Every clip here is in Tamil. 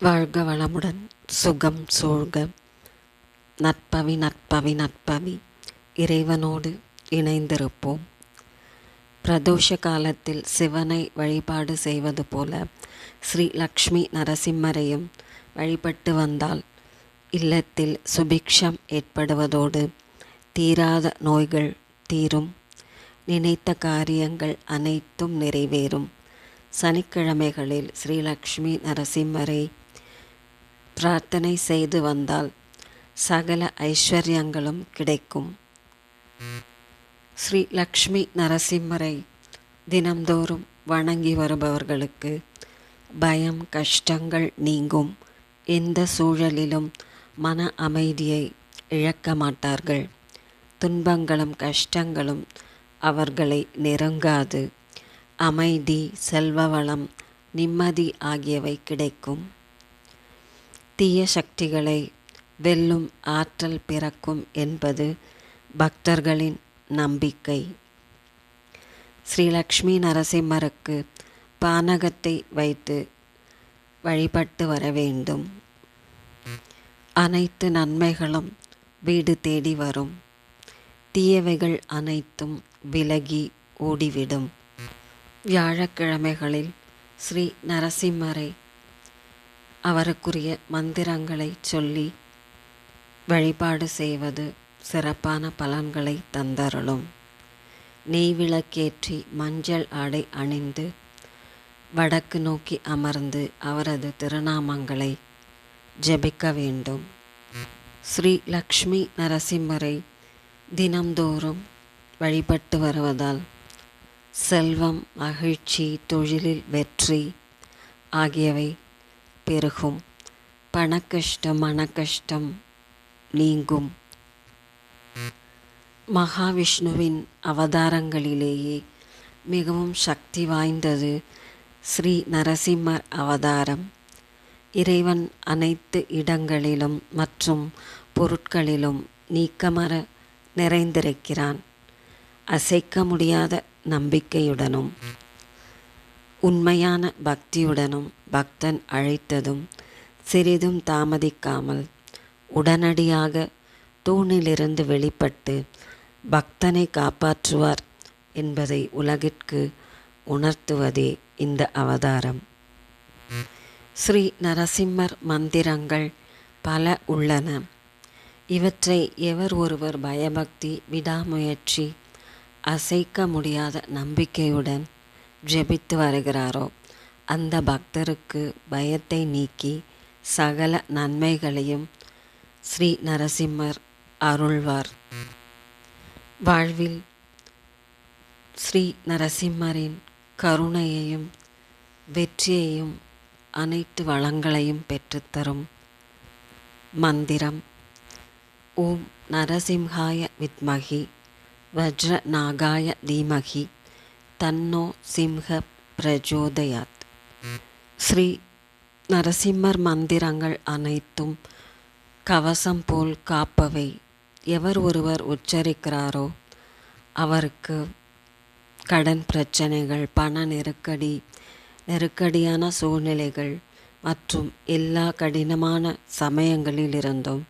வாழ்க வளமுடன், சுகம் சூழ்க. நற்பவி நற்பவி நற்பவி இறைவனோடு இணைந்திருப்போம். பிரதோஷ காலத்தில் சிவனை வழிபாடு செய்வது போல ஸ்ரீ லக்ஷ்மி நரசிம்மரையும் வழிபட்டு வந்தால் இல்லத்தில் சுபிக்ஷம் ஏற்படுவதோடு தீராத நோய்கள் தீரும், நினைத்த காரியங்கள் அனைத்தும் நிறைவேறும். சனிக்கிழமைகளில் ஸ்ரீ லக்ஷ்மி நரசிம்மரை பிரார்த்தனை செய்து வந்தால் சகல ஐஸ்வர்யங்களும் கிடைக்கும். ஸ்ரீ லக்ஷ்மி நரசிம்மரை தினம்தோறும் வணங்கி வருபவர்களுக்கு பயம் கஷ்டங்கள் நீங்கும். எந்த சூழலிலும் மன அமைதியை இழக்க மாட்டார்கள். துன்பங்களும் கஷ்டங்களும் அவர்களை நெருங்காது. அமைதி, செல்வவளம், நிம்மதி ஆகியவை கிடைக்கும். தீய சக்திகளை வெல்லும் ஆற்றல் பிறக்கும் என்பது பக்தர்களின் நம்பிக்கை. ஸ்ரீ லக்ஷ்மி நரசிம்மருக்கு பானகத்தை வைத்து வழிபட்டு வர வேண்டும். அனைத்து நன்மைகளும் வீடு தேடி வரும். தீயவைகள் அனைத்தும் விலகி ஓடிவிடும். வியாழக்கிழமைகளில் ஸ்ரீ நரசிம்மரை அவருக்குரிய மந்திரங்களை சொல்லி வழிபாடு செய்வது சிறப்பான பலன்களை தந்தருளும். நெய் விளக்கேற்றி மஞ்சள் ஆடை அணிந்து வடக்கு நோக்கி அமர்ந்து அவரது திருநாமங்களை ஜெபிக்க வேண்டும். ஸ்ரீ லக்ஷ்மி நரசிம்மரை தினம்தோறும் வழிபட்டு வருவதால் செல்வம், மகிழ்ச்சி, தொழிலில் வெற்றி ஆகியவை பெருகும். பணக்கஷ்டம், மனக்கஷ்டம் நீங்கும். மகாவிஷ்ணுவின் அவதாரங்களிலேயே மிகவும் சக்தி வாய்ந்தது ஸ்ரீ நரசிம்மர் அவதாரம். இறைவன் அனைத்து இடங்களிலும் மற்றும் பொருட்களிலும் நீக்கமற நிறைந்திருக்கிறான். அசைக்க முடியாத நம்பிக்கையுடனும் உண்மையான பக்தியுடனும் பக்தன் அழைத்ததும் சிறிதும் தாமதிக்காமல் உடனடியாக தூணிலிருந்து வெளிப்பட்டு பக்தனை காப்பாற்றுவார் என்பதை உலகிற்கு உணர்த்துவதே இந்த அவதாரம். ஸ்ரீ நரசிம்மர் மந்திரங்கள் பல உள்ளன. இவற்றை எவர் ஒருவர் பயபக்தி, விடாமுயற்சி, அசைக்க முடியாத நம்பிக்கையுடன் ஜெபித்து வருகிறாரோ அந்த பக்தருக்கு பயத்தை நீக்கி சகல நன்மைகளையும் ஸ்ரீ நரசிம்மர் அருள்வார். வாழ்வில் ஸ்ரீ நரசிம்மரின் கருணையையும் வெற்றியையும் அனைத்து வளங்களையும் பெற்றுத்தரும் மந்திரம் ஓம் நரசிம்ஹாய வித்மகி வஜ்ரநாகாய தீமகி தன்னோ சிம்ஹ பிரஜோதயாத். ஸ்ரீ நரசிம்மர் மந்திரங்கள் அனைத்தும் கவசம் போல் காப்பவை. எவர் ஒருவர் உச்சரிக்கிறாரோ அவருக்கு கடன் பிரச்சனைகள், பண நெருக்கடி, நெருக்கடியான சூழ்நிலைகள் மற்றும் எல்லா கடினமான சமயங்களிலிருந்தும்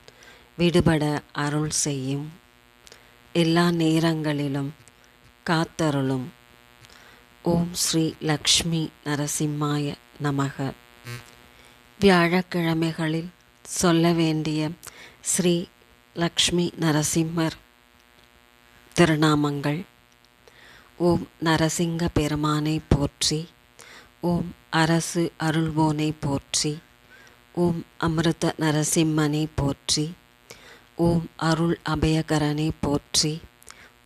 விடுபட அருள் செய்யும். எல்லா நேரங்களிலும் காத்தருளும். ஓம் ஸ்ரீ லக்ஷ்மி நரசிம்மாய நமக. வியாழக்கிழமைகளில் சொல்ல வேண்டிய ஸ்ரீ லக்ஷ்மி நரசிம்மர் திருநாமங்கள். ஓம் நரசிங்க பெருமானை போற்றி. ஓம் அரசு அருள்வோனை போற்றி. ஓம் அமிர்த நரசிம்மனை போற்றி. ஓம் அருள் அபயகரனை போற்றி.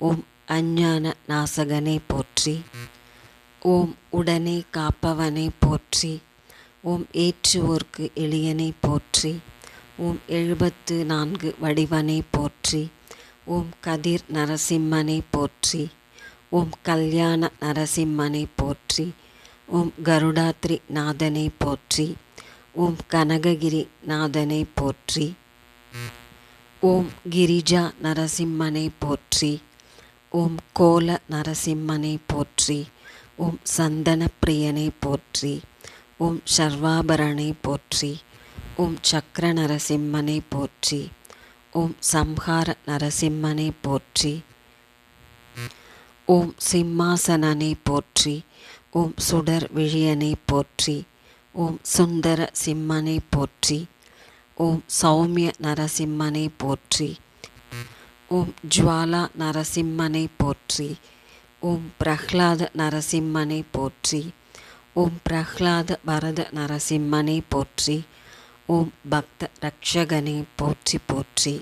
ஓம் அஞ்ஞான நாசகனை போற்றி. ஓம் உடனே காப்பவனை போற்றி. ஓம் ஏற்றுவோர்க்கு எளியனை போற்றி. ஓம் 74 வடிவனை போற்றி. ஓம் கதிர் நரசிம்மனை போற்றி. ஓம் கல்யாண நரசிம்மனை போற்றி. ஓம் கருடாத்ரி நாதனை போற்றி. ஓம் கனககிரி நாதனை போற்றி. ஓம் கிரிஜா நரசிம்மனை போற்றி. ஓம் கோல நரசிம்மனை போற்றி. ஓம் சந்தன பிரியனை போற்றி. ஓம் சர்வாபரணை போற்றி. ஓம் சக்கர நரசிம்மனை போற்றி. ஓம் சம்ஹார நரசிம்மனை போற்றி. ஓம் சிம்மாசனனை போற்றி. ஓம் சுடர் விழியனை போற்றி. ஓம் சுந்தர சிம்மனை போற்றி. ஓம் சௌமிய நரசிம்மனை போற்றி. ஓம் ஜுவாலா நரசிம்மனை போற்றி. ஓம் பிரஹ்லாத நரசிம்மனை போற்றி. ஓம் பிரஹ்லாத பரத நரசிம்மனை போற்றி. ஓம் பக்த ரக்ஷகனை போற்றி போற்றி.